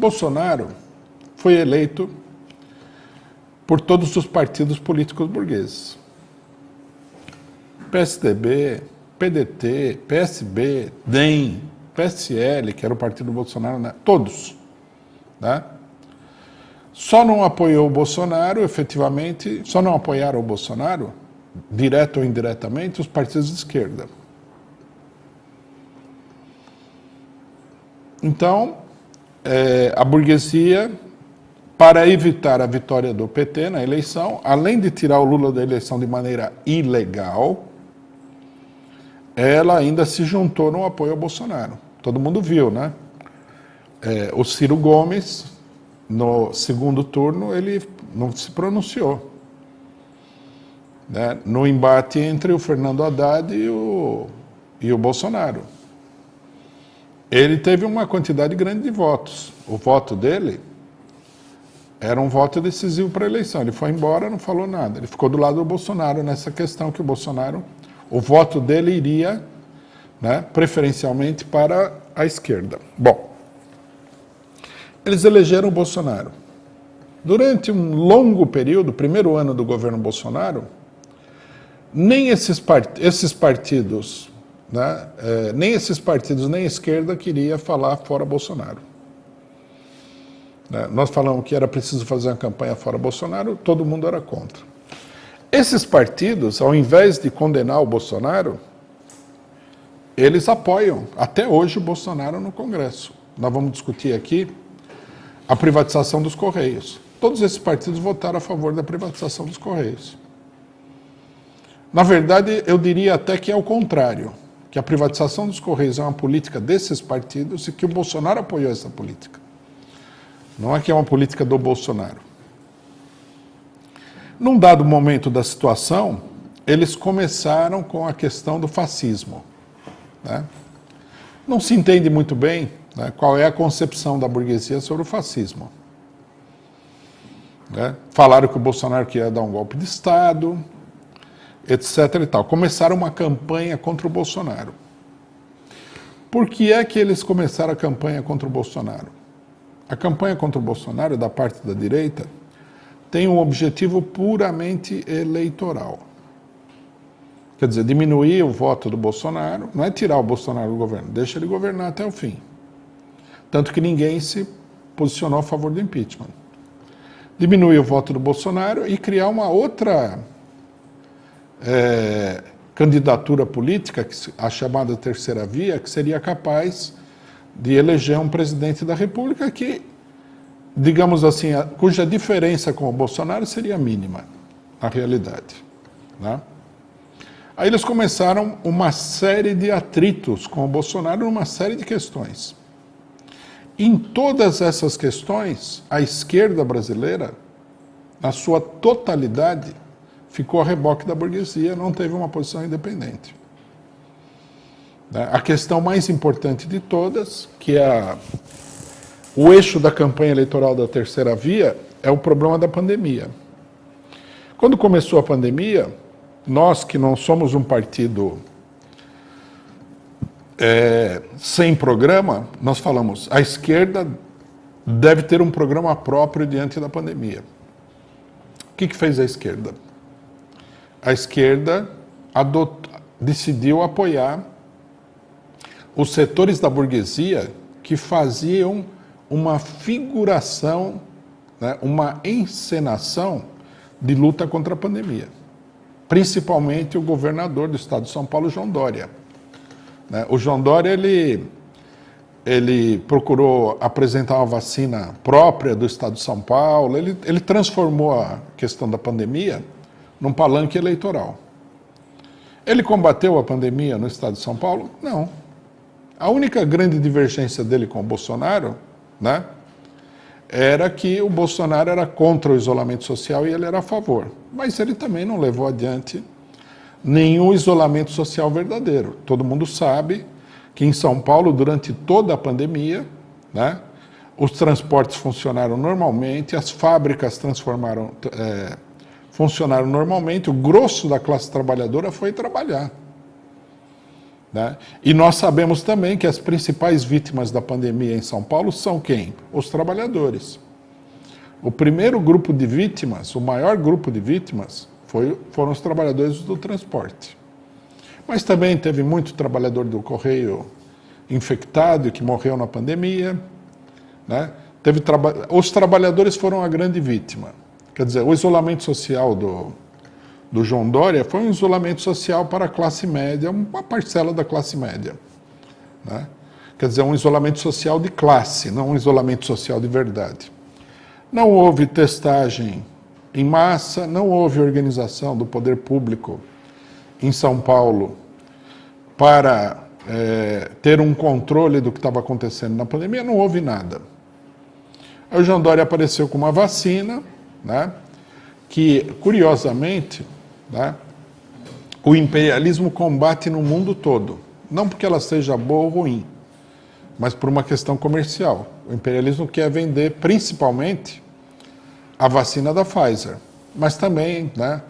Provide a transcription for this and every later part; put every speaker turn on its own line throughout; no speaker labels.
Bolsonaro foi eleito por todos os partidos políticos burgueses. PSDB, PDT, PSB, DEM, PSL, que era o partido do Bolsonaro, né? Todos. Né? Só não apoiou o Bolsonaro, efetivamente, só não apoiaram o Bolsonaro, direto ou indiretamente, os partidos de esquerda. Então, a burguesia, para evitar a vitória do PT na eleição, além de tirar o Lula da eleição de maneira ilegal, ela ainda se juntou no apoio ao Bolsonaro. Todo mundo viu, né? O Ciro Gomes, no segundo turno, ele não se pronunciou. Né? No embate entre o Fernando Haddad e o Bolsonaro. Ele teve uma quantidade grande de votos. O voto dele era um voto decisivo para a eleição. Ele foi embora, não falou nada. Ele ficou do lado do Bolsonaro nessa questão que o voto dele iria, né, preferencialmente para a esquerda. Bom, eles elegeram o Bolsonaro. Durante um longo período, primeiro ano do governo Bolsonaro, nem esses partidos, né, nem esses partidos, nem a esquerda queria falar fora Bolsonaro. Nós falamos que era preciso fazer uma campanha fora Bolsonaro, todo mundo era contra. Esses partidos, ao invés de condenar o Bolsonaro, eles apoiam até hoje o Bolsonaro no Congresso. Nós vamos discutir aqui a privatização dos Correios. Todos esses partidos votaram a favor da privatização dos Correios. Na verdade, eu diria até que é o contrário, que a privatização dos Correios é uma política desses partidos e que o Bolsonaro apoiou essa política. Não é que é uma política do Bolsonaro. Num dado momento da situação, eles começaram com a questão do fascismo. Né? Não se entende muito bem, né, qual é a concepção da burguesia sobre o fascismo. Né? Falaram que o Bolsonaro queria dar um golpe de Estado, etc. e tal. Começaram uma campanha contra o Bolsonaro. Por que é que eles começaram a campanha contra o Bolsonaro? A campanha contra o Bolsonaro, da parte da direita, tem um objetivo puramente eleitoral. Quer dizer, diminuir o voto do Bolsonaro, não é tirar o Bolsonaro do governo, deixa ele governar até o fim. Tanto que ninguém se posicionou a favor do impeachment. Diminuir o voto do Bolsonaro e criar uma outra candidatura política, a chamada terceira via, que seria capaz de eleger um presidente da República que, digamos assim, cuja diferença com o Bolsonaro seria mínima, na realidade. Né? Aí eles começaram uma série de atritos com o Bolsonaro numa série de questões. Em todas essas questões, a esquerda brasileira, na sua totalidade, ficou a reboque da burguesia, não teve uma posição independente. A questão mais importante de todas, que é o eixo da campanha eleitoral da terceira via, é o problema da pandemia. Quando começou a pandemia, nós que não somos um partido sem programa, nós falamos, a esquerda deve ter um programa próprio diante da pandemia. O que fez a esquerda? A esquerda decidiu apoiar os setores da burguesia que faziam uma figuração, né, uma encenação de luta contra a pandemia. Principalmente o governador do estado de São Paulo, João Dória. Né? O João Dória, ele procurou apresentar uma vacina própria do estado de São Paulo, ele transformou a questão da pandemia num palanque eleitoral. Ele combateu a pandemia no estado de São Paulo? Não. A única grande divergência dele com o Bolsonaro, né, era que o Bolsonaro era contra o isolamento social e ele era a favor. Mas ele também não levou adiante nenhum isolamento social verdadeiro. Todo mundo sabe que em São Paulo, durante toda a pandemia, né, os transportes funcionaram normalmente, as fábricas funcionaram normalmente, o grosso da classe trabalhadora foi trabalhar. né? E nós sabemos também que as principais vítimas da pandemia em São Paulo são quem? Os trabalhadores. O primeiro grupo de vítimas, o maior grupo de vítimas, foram os trabalhadores do transporte. Mas também teve muito trabalhador do Correio infectado e que morreu na pandemia, né? Os trabalhadores foram a grande vítima. Quer dizer, o isolamento social do João Dória foi um isolamento social para a classe média, uma parcela da classe média, né? Quer dizer, um isolamento social de classe, não um isolamento social de verdade. Não houve testagem em massa, não houve organização do poder público em São Paulo para ter um controle do que estava acontecendo na pandemia, não houve nada. Aí o João Dória apareceu com uma vacina, né, que, curiosamente, né, o imperialismo combate no mundo todo. Não porque ela seja boa ou ruim, mas por uma questão comercial. O imperialismo quer vender, principalmente, a vacina da Pfizer, mas também, né,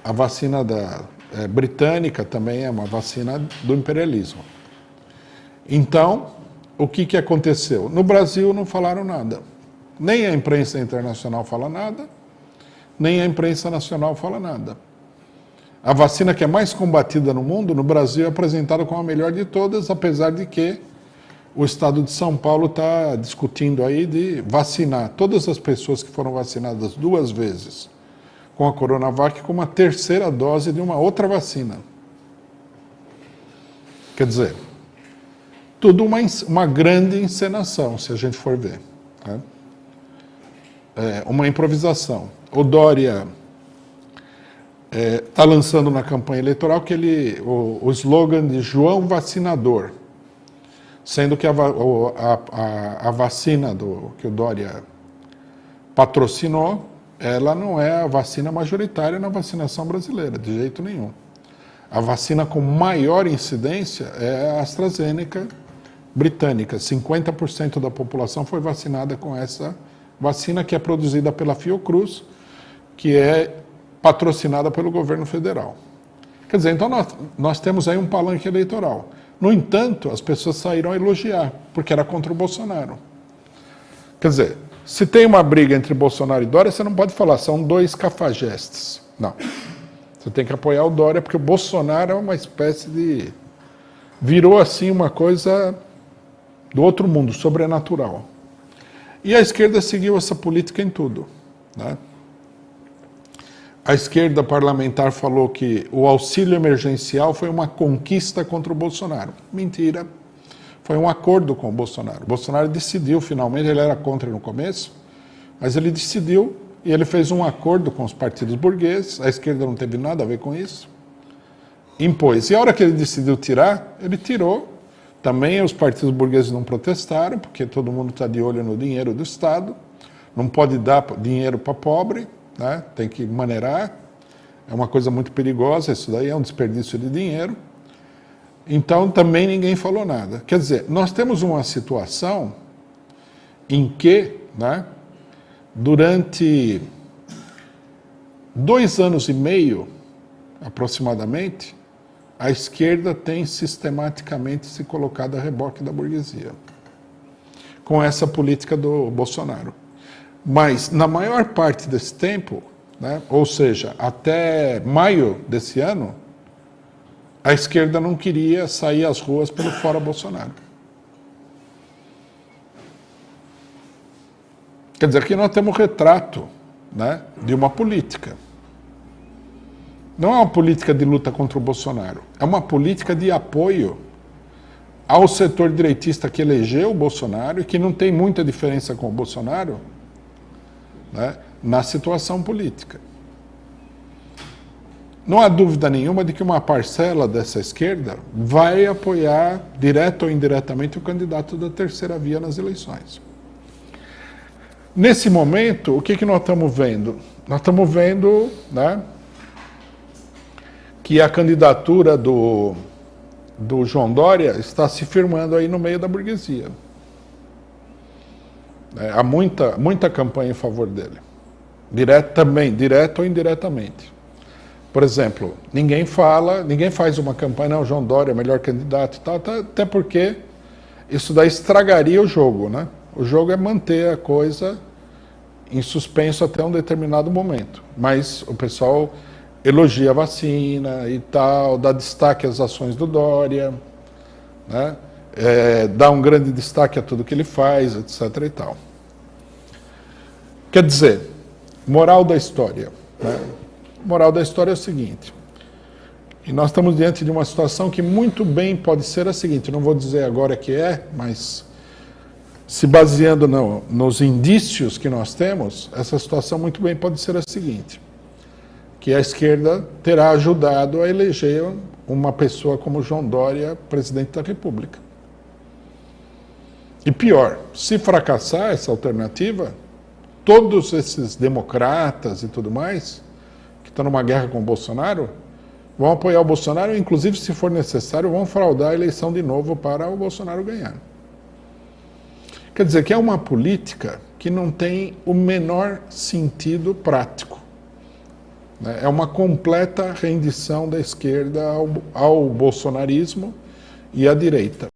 a vacina britânica também é uma vacina do imperialismo. Então, o que aconteceu? No Brasil não falaram nada. Nem a imprensa internacional fala nada, nem a imprensa nacional fala nada. A vacina que é mais combatida no mundo, no Brasil, é apresentada como a melhor de todas, apesar de que o estado de São Paulo está discutindo aí de vacinar todas as pessoas que foram vacinadas 2 vezes com a Coronavac com uma 3ª dose de uma outra vacina. Quer dizer, tudo uma grande encenação, se a gente for ver, né? Uma improvisação. O Dória está lançando na campanha eleitoral o slogan de João Vacinador, sendo que a vacina que o Dória patrocinou, ela não é a vacina majoritária na vacinação brasileira, de jeito nenhum. A vacina com maior incidência é a AstraZeneca britânica. 50% da população foi vacinada com essa vacina, que é produzida pela Fiocruz, que é patrocinada pelo governo federal. Quer dizer, então nós temos aí um palanque eleitoral. No entanto, as pessoas saíram a elogiar, porque era contra o Bolsonaro. Quer dizer, se tem uma briga entre Bolsonaro e Dória, você não pode falar, são 2 cafajestes. Não. Você tem que apoiar o Dória, porque o Bolsonaro é uma espécie de... virou assim uma coisa do outro mundo, sobrenatural. E a esquerda seguiu essa política em tudo, né? A esquerda parlamentar falou que o auxílio emergencial foi uma conquista contra o Bolsonaro. Mentira. Foi um acordo com o Bolsonaro. O Bolsonaro decidiu, finalmente, ele era contra no começo, mas ele decidiu e ele fez um acordo com os partidos burgueses, a esquerda não teve nada a ver com isso, impôs. E a hora que ele decidiu tirar, ele tirou. Também os partidos burgueses não protestaram, porque todo mundo está de olho no dinheiro do Estado, não pode dar dinheiro para pobre, né? Tem que maneirar, é uma coisa muito perigosa, isso daí é um desperdício de dinheiro. Então também ninguém falou nada. Quer dizer, nós temos uma situação em que, né, durante 2 anos e meio, aproximadamente, a esquerda tem sistematicamente se colocado a reboque da burguesia, com essa política do Bolsonaro. Mas, na maior parte desse tempo, né, ou seja, até maio desse ano, a esquerda não queria sair às ruas pelo fora Bolsonaro. Quer dizer, aqui nós temos um retrato, né, de uma política. Não é uma política de luta contra o Bolsonaro, é uma política de apoio ao setor direitista que elegeu o Bolsonaro e que não tem muita diferença com o Bolsonaro, né, na situação política. Não há dúvida nenhuma de que uma parcela dessa esquerda vai apoiar, direto ou indiretamente, o candidato da terceira via nas eleições. Nesse momento, o que nós estamos vendo? Nós estamos vendo, né, que a candidatura do João Dória está se firmando aí no meio da burguesia. Há muita campanha em favor dele. Direto ou indiretamente. Por exemplo, ninguém faz uma campanha, não, João Dória é o melhor candidato e tal, até porque isso daí estragaria o jogo, né? O jogo é manter a coisa em suspenso até um determinado momento. Mas o pessoal elogia a vacina e tal, dá destaque às ações do Dória, né? Dá um grande destaque a tudo que ele faz, etc. e tal. Quer dizer, moral da história, né? Moral da história é o seguinte, e nós estamos diante de uma situação que muito bem pode ser a seguinte, não vou dizer agora que é, mas se baseando nos indícios que nós temos, essa situação muito bem pode ser a seguinte, que a esquerda terá ajudado a eleger uma pessoa como João Dória, presidente da República. E pior, se fracassar essa alternativa, todos esses democratas e tudo mais, que estão numa guerra com o Bolsonaro, vão apoiar o Bolsonaro, inclusive, se for necessário, vão fraudar a eleição de novo para o Bolsonaro ganhar. Quer dizer que é uma política que não tem o menor sentido prático. É uma completa rendição da esquerda ao bolsonarismo e à direita.